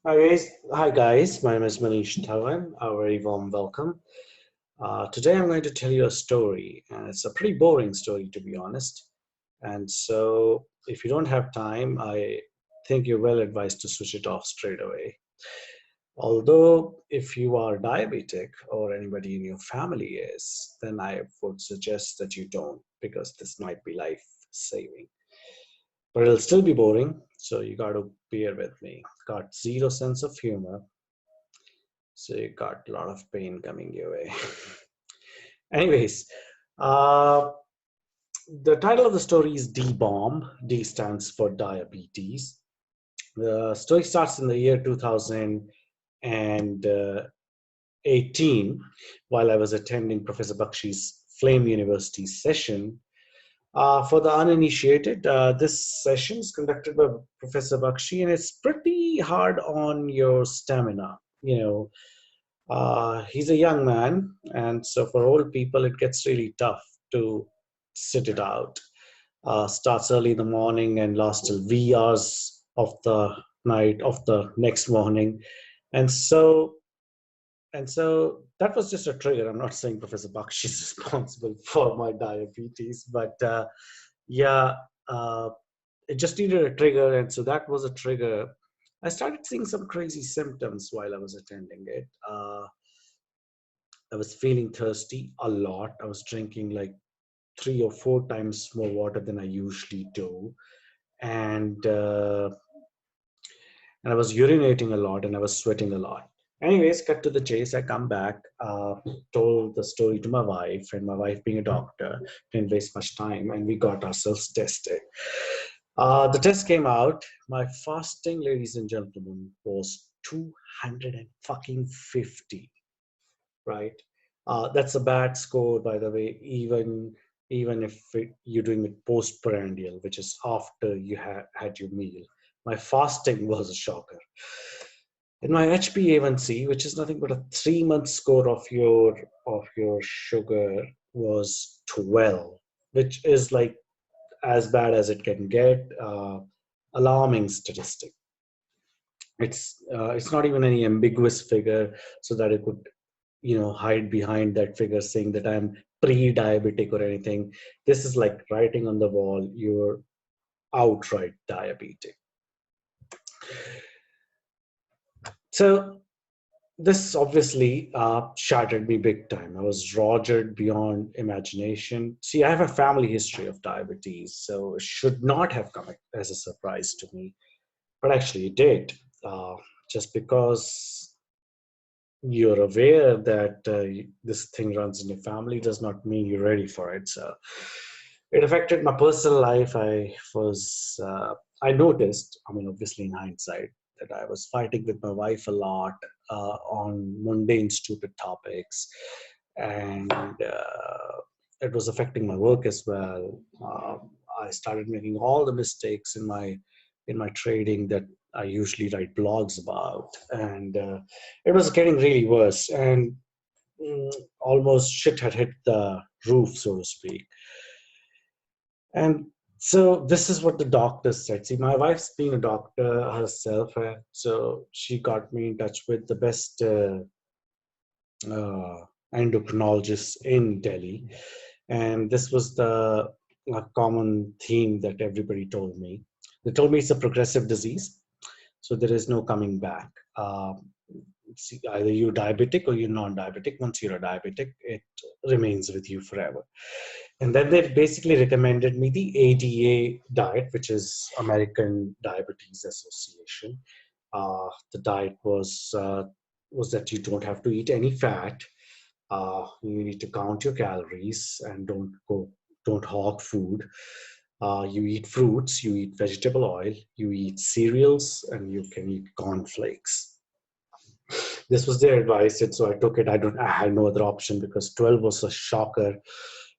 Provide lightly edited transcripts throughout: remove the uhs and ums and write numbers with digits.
Hi guys, my name is Manish Dhawan. A very warm welcome. Today I'm going to tell you a story, and it's a pretty boring story to be honest. And so, if you don't have time, I think you're well advised to switch it off straight away. Although, if you are diabetic or anybody in your family is, then I would suggest that you don't, because this might be life saving. But it'll still be boring, so you got to bear with me. Got zero sense of humor, so you got a lot of pain coming your way. Anyways, uh, the title of the story is D-Bomb. D stands for diabetes. The story starts in the year 2018 while I was attending Professor Bakshi's Flame University session. For the uninitiated, this session is conducted by Professor Bakshi, and it's pretty hard on your stamina. He's a young man, and so for old people, it gets really tough to sit it out. Starts early in the morning and lasts till wee hours of the night of the next morning, and so that was just a trigger. I'm not saying Professor Bakshi is responsible for my diabetes, but yeah, uh, it just needed a trigger, and so that was a trigger. I started seeing some crazy symptoms while I was attending it. I was feeling thirsty a lot. I was drinking like 3 or 4 times more water than I usually do, and I was urinating a lot and I was sweating a lot. Anyways, cut to the chase. I come back, told the story to my wife, and my wife, being a doctor, didn't waste much time, and we got ourselves tested. The test came out. My fasting, ladies and gentlemen, was 200 and fucking 50. Right? That's a bad score, by the way, even if you're doing it postprandial, which is after you had your meal. My fasting was a shocker. And my HbA1c, which is nothing but a 3 month score of your sugar, was 12, which is like as bad as it can get. Alarming statistic. It's not even any ambiguous figure, so that it could hide behind that figure saying that I'm pre-diabetic or anything. This is like writing on the wall, you're outright diabetic. So this obviously shattered me big time. I was rogered beyond imagination. See, I have a family history of diabetes, so it should not have come as a surprise to me, but actually it did. uh, just because you're aware that this thing runs in your family does not mean you're ready for it. So it affected my personal life. I noticed, I mean, obviously in hindsight, that I was fighting with my wife a lot on mundane, stupid topics, and it was affecting my work as well. I started making all the mistakes in my trading that I usually write blogs about, and it was getting really worse, and almost shit had hit the roof, so to speak. And so this is what the doctor said. See, my wife's been a doctor herself, so she got me in touch with the best uh, endocrinologists in Delhi, and this was the common theme that everybody told me. They told me it's a progressive disease, so there is no coming back. See, either you're diabetic or you're non-diabetic. Once you're a diabetic, it remains with you forever. And then they basically recommended me the ADA diet, which is American Diabetes Association. The diet was that you don't have to eat any fat. You need to count your calories and don't hog food. You eat fruits, you eat vegetable oil, you eat cereals, and you can eat cornflakes. This was their advice, and so I took it. I had no other option because 12 was a shocker.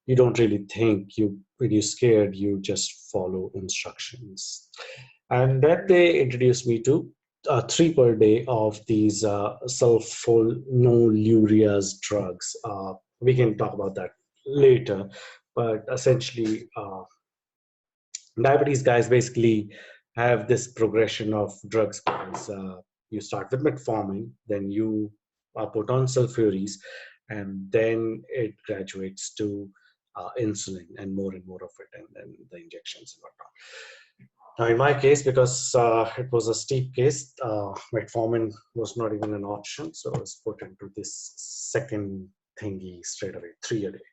You don't really think. You when you're scared, you just follow instructions. And then they introduced me to 3 per day of these sulfonylurias drugs. We can talk about that later, but essentially, diabetes guys basically have this progression of drugs, guys. You start with metformin, then you put on sulfuries, and then it graduates to insulin and more of it, and then the injections and whatnot. Now, in my case, because it was a steep case, metformin was not even an option, so I was put into this second thingy straight away, 3 a day.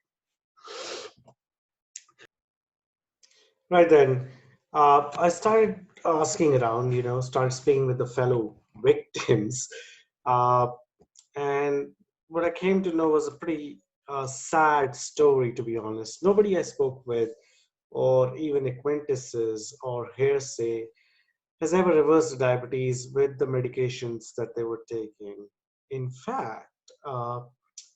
Right then, I started asking around, started speaking with the fellow victims, uh, and what I came to know was a pretty sad story, to be honest. Nobody I spoke with, or even acquaintances or hearsay, has ever reversed diabetes with the medications that they were taking. In fact, uh,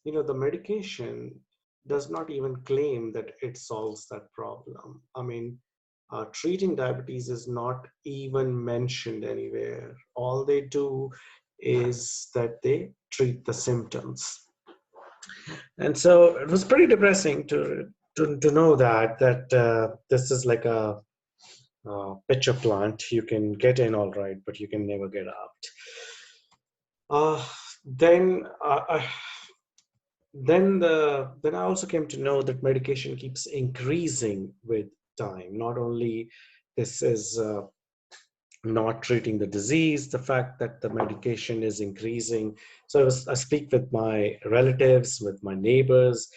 the medication does not even claim that it solves that problem. I mean, treating diabetes is not even mentioned anywhere. All they do is that they treat the symptoms. And so it was pretty depressing to know that this is like a pitcher plant. You can get in all right, but you can never get out. Uh, then then I also came to know that medication keeps increasing with time. Not only this is not treating the disease, the fact that the medication is increasing. So I speak with my relatives, with my neighbors.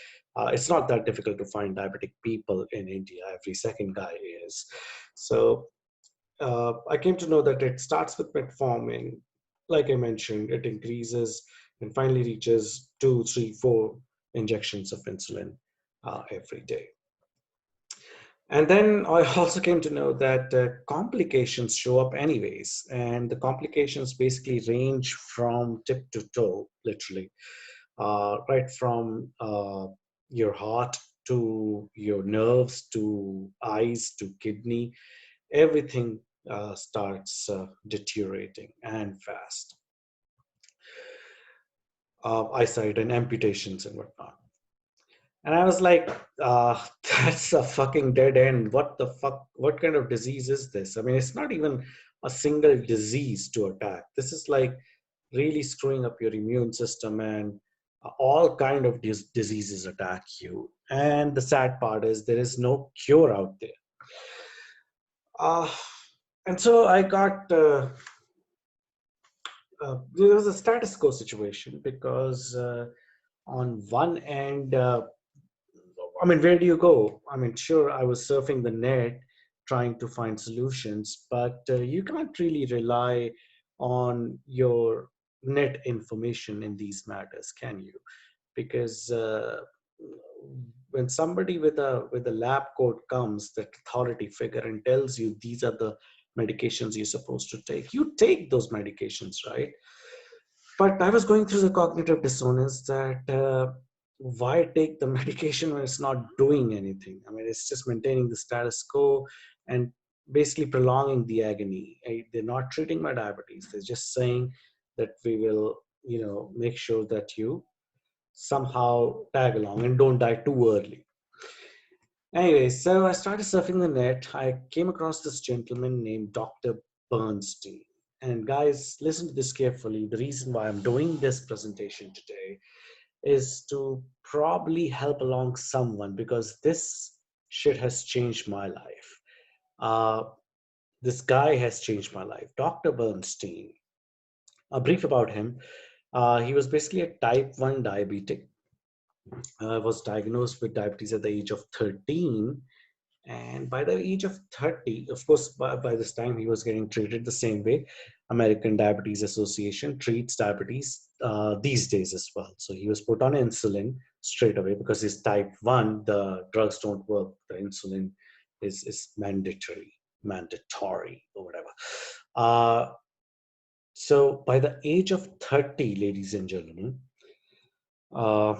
It's not that difficult to find diabetic people in India. Every second guy is. So I came to know that it starts with metformin. Like I mentioned, it increases and finally reaches 2, 3, 4 injections of insulin every day. And then I also came to know that complications show up anyways. And the complications basically range from tip to toe, literally, right from your heart to your nerves to eyes to kidney. Everything starts deteriorating and fast. Eyesight and amputations and whatnot. And I was like, that's a fucking dead end. What the fuck? What kind of disease is this? I mean, it's not even a single disease to attack. This is like really screwing up your immune system, and all kind of diseases attack you. And the sad part is there is no cure out there. Uh, and so I got there was a status quo situation because on one end, I mean, where do you go? I mean, sure, I was surfing the net trying to find solutions, but you can't really rely on your net information in these matters, can you? Because when somebody with a lab coat comes, that authority figure, and tells you these are the medications you're supposed to take, you take those medications, right? But I was going through the cognitive dissonance that why take the medication when it's not doing anything? I mean, it's just maintaining the status quo and basically prolonging the agony. They're not treating my diabetes. They're just saying that we will, make sure that you somehow tag along and don't die too early. Anyway, so I started surfing the net. I came across this gentleman named Dr. Bernstein. And guys, listen to this carefully. The reason why I'm doing this presentation today is to probably help along someone, because this shit has changed my life. Uh, this guy has changed my life. Dr. Bernstein. A brief about him. He was basically a type 1 diabetic. Was diagnosed with diabetes at the age of 13. And by the age of 30, of course, by this time he was getting treated the same way American Diabetes Association treats diabetes these days as well. So he was put on insulin straight away because he's type 1, the drugs don't work. The insulin is mandatory or whatever. So by the age of 30, ladies and gentlemen, uh,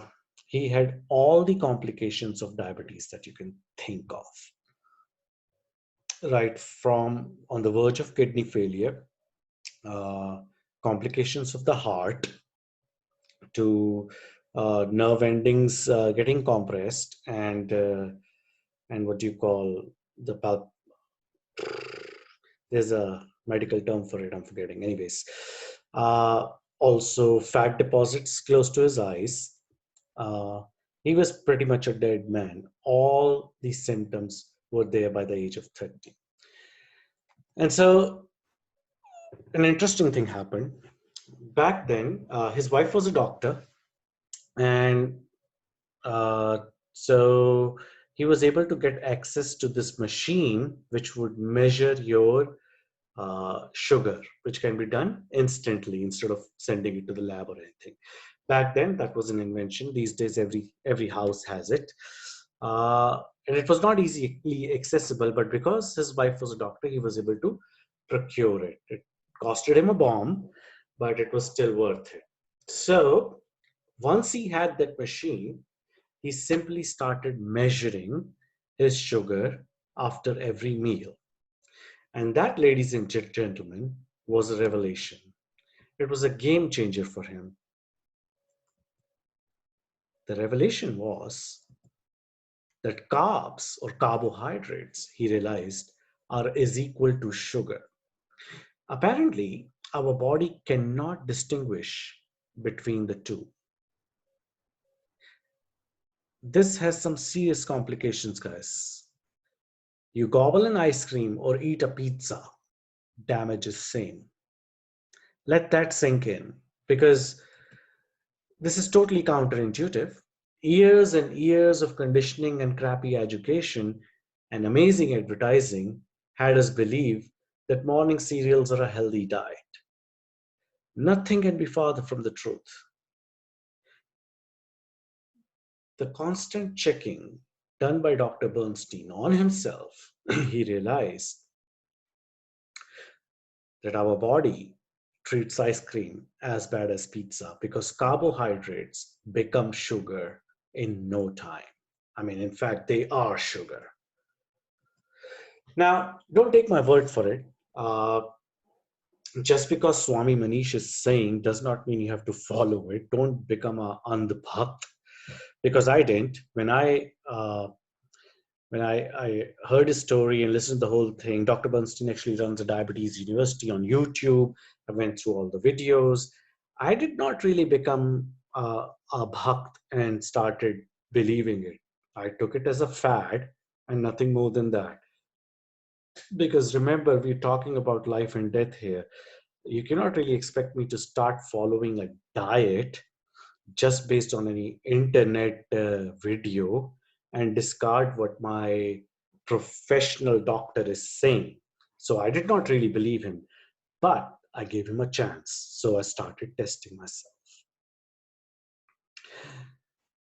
he had all the complications of diabetes that you can think of, right from on the verge of kidney failure, complications of the heart, to nerve endings getting compressed, and what do you call the there's a medical term for it, I'm forgetting. Anyways, Uh, Also, fat deposits close to his eyes. Uh, he was pretty much a dead man. All these symptoms were there by the age of 30. And so, an interesting thing happened. Back then, his wife was a doctor, and uh, so he was able to get access to this machine which would measure your sugar, which can be done instantly instead of sending it to the lab or anything. Back then, that was an invention. These days, every house has it, and it was not easily accessible. But because his wife was a doctor, he was able to procure it. It costed him a bomb, but it was still worth it. So once he had that machine, he simply started measuring his sugar after every meal. And that, ladies and gentlemen, was a revelation. It was a game changer for him. The revelation was that carbs or carbohydrates, he realized, is equal to sugar. Apparently, our body cannot distinguish between the two. This has some serious complications, guys. You gobble an ice cream or eat a pizza, damage is same. Let that sink in, because this is totally counterintuitive. Years and years of conditioning and crappy education and amazing advertising had us believe that morning cereals are a healthy diet. Nothing can be farther from the truth. The constant checking done by Dr. Bernstein on himself, he realized that our body treats ice cream as bad as pizza because carbohydrates become sugar in no time. I mean, in fact, they are sugar. Now, don't take my word for it. Just because Swami Manish is saying does not mean you have to follow it. Don't become a andhbhakt, because I didn't. When I heard his story and listened to the whole thing, Dr. Bernstein actually runs a diabetes university on YouTube. I went through all the videos. I did not really become a bhakt and started believing it. I took it as a fad and nothing more than that. Because remember, we're talking about life and death here. You cannot really expect me to start following a diet just based on any internet video and discard what my professional doctor is saying. So I did not really believe him, but I gave him a chance. So I started testing myself.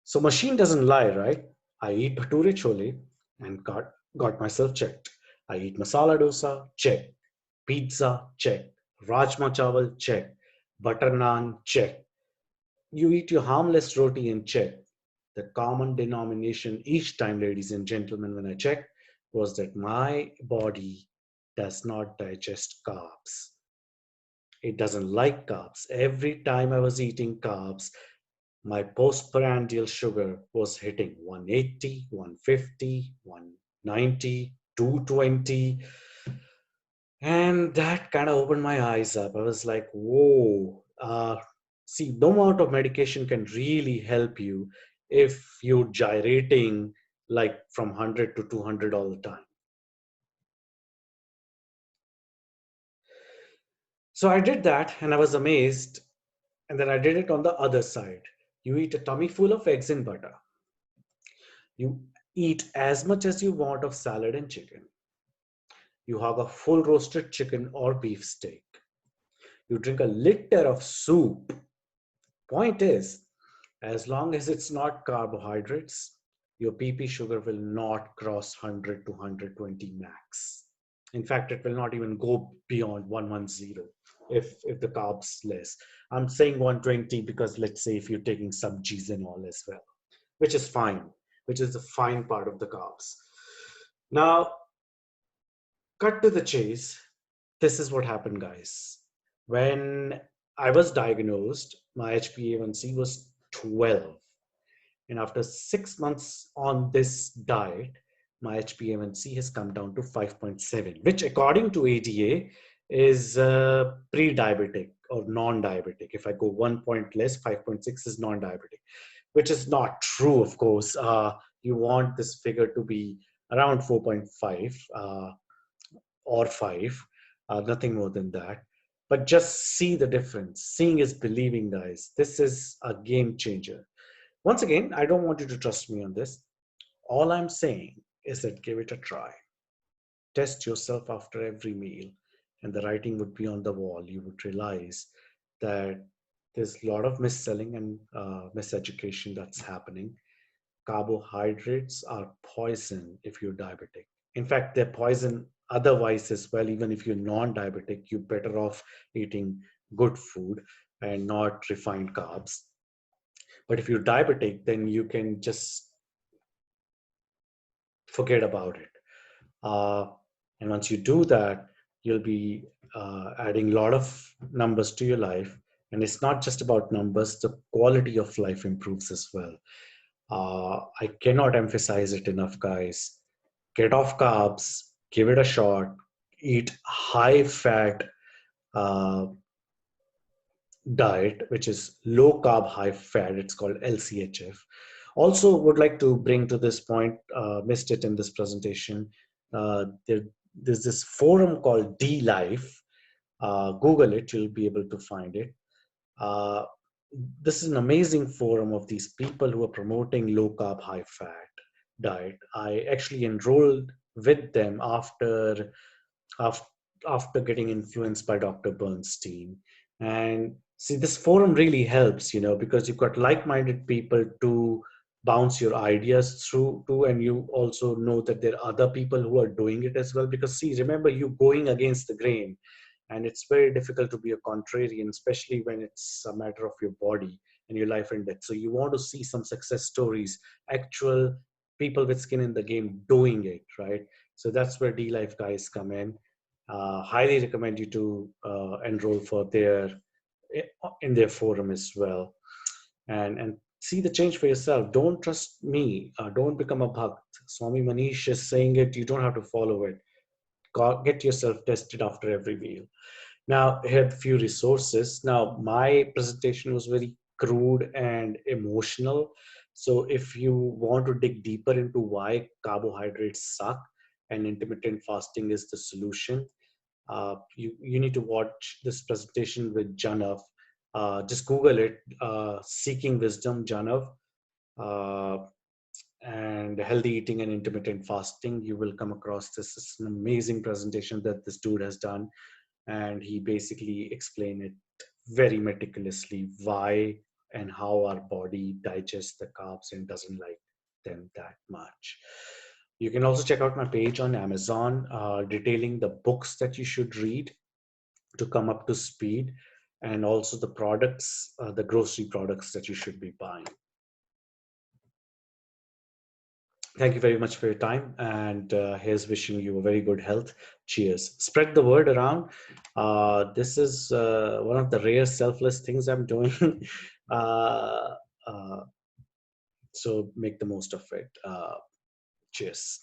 So machine doesn't lie, right? I eat bhature chole and got myself checked. I eat masala dosa, check. Pizza, check. Rajma chawal, check. Butter naan, check. You eat your harmless roti and check. The common denomination each time, ladies and gentlemen, when I checked, was that my body does not digest carbs. It doesn't like carbs. Every time I was eating carbs, my postprandial sugar was hitting 180, 150, 190, 220. And that kind of opened my eyes up. I was like, whoa. See, no amount of medication can really help you if you're gyrating like from 100 to 200 all the time. So I did that and I was amazed. And then I did it on the other side. You eat a tummy full of eggs and butter. You eat as much as you want of salad and chicken. You have a full roasted chicken or beef steak. You drink a liter of soup. Point is, as long as it's not carbohydrates, your PP sugar will not cross 100 to 120 max. In fact, it will not even go beyond 110 if the carbs less. I'm saying 120 because let's say if you're taking subgis and all as well, which is fine, which is the fine part of the carbs. Now, cut to the chase. This is what happened, guys. When I was diagnosed, my HbA1c was 12. And after 6 months on this diet, my HbA1c has come down to 5.7, which according to ADA is pre-diabetic or non-diabetic. If I go 1 point less, 5.6 is non-diabetic, which is not true, of course. You want this figure to be around 4.5 or 5, nothing more than that. But just see the difference. Seeing is believing, guys. This is a game changer. Once again, I don't want you to trust me on this. All I'm saying is that give it a try. Test yourself after every meal, and the writing would be on the wall. You would realize that there's a lot of mis-selling and miseducation that's happening. Carbohydrates are poison if you're diabetic. In fact, they're poison otherwise as well. Even if you're non-diabetic, you're better off eating good food and not refined carbs. But if you're diabetic, then you can just forget about it. Uh, and once you do that, you'll be adding a lot of numbers to your life. And it's not just about numbers, the quality of life improves as well. I cannot emphasize it enough, guys. Get off carbs, give it a shot, eat high fat uh, diet, which is low carb, high fat. It's called LCHF. Also, would like to bring to this point, missed it in this presentation. There's this forum called D Life. Google it, you'll be able to find it. Uh, this is an amazing forum of these people who are promoting low carb, high fat diet. I actually enrolled with them after, after getting influenced by Dr. Bernstein. And see, this forum really helps, because you've got like-minded people to bounce your ideas through to, and you also know that there are other people who are doing it as well. Because see, remember, you going against the grain, and it's very difficult to be a contrarian, especially when it's a matter of your body and your life and death. So you want to see some success stories, actual people with skin in the game doing it, right? So that's where D Life guys come in. Highly recommend you to enroll for in their forum as well, and see the change for yourself. Don't trust me. Don't become a bhakt. Swami Manish is saying it. You don't have to follow it. Get yourself tested after every meal. Now, here are a few resources. Now, my presentation was very crude and emotional. So, if you want to dig deeper into why carbohydrates suck and intermittent fasting is the solution, you need to watch this presentation with Janav. Just Google it, Seeking Wisdom, Janav, uh, and healthy eating and intermittent fasting. You will come across this. It's an amazing presentation that this dude has done, and he basically explained it very meticulously why and how our body digests the carbs and doesn't like them that much. You can also check out my page on Amazon, detailing the books that you should read to come up to speed, and also the products, the grocery products that you should be buying. Thank you very much for your time, and here's wishing you a very good health. Cheers. Spread the word around. This is one of the rare selfless things I'm doing. uh, uh, so make the most of it. Cheers.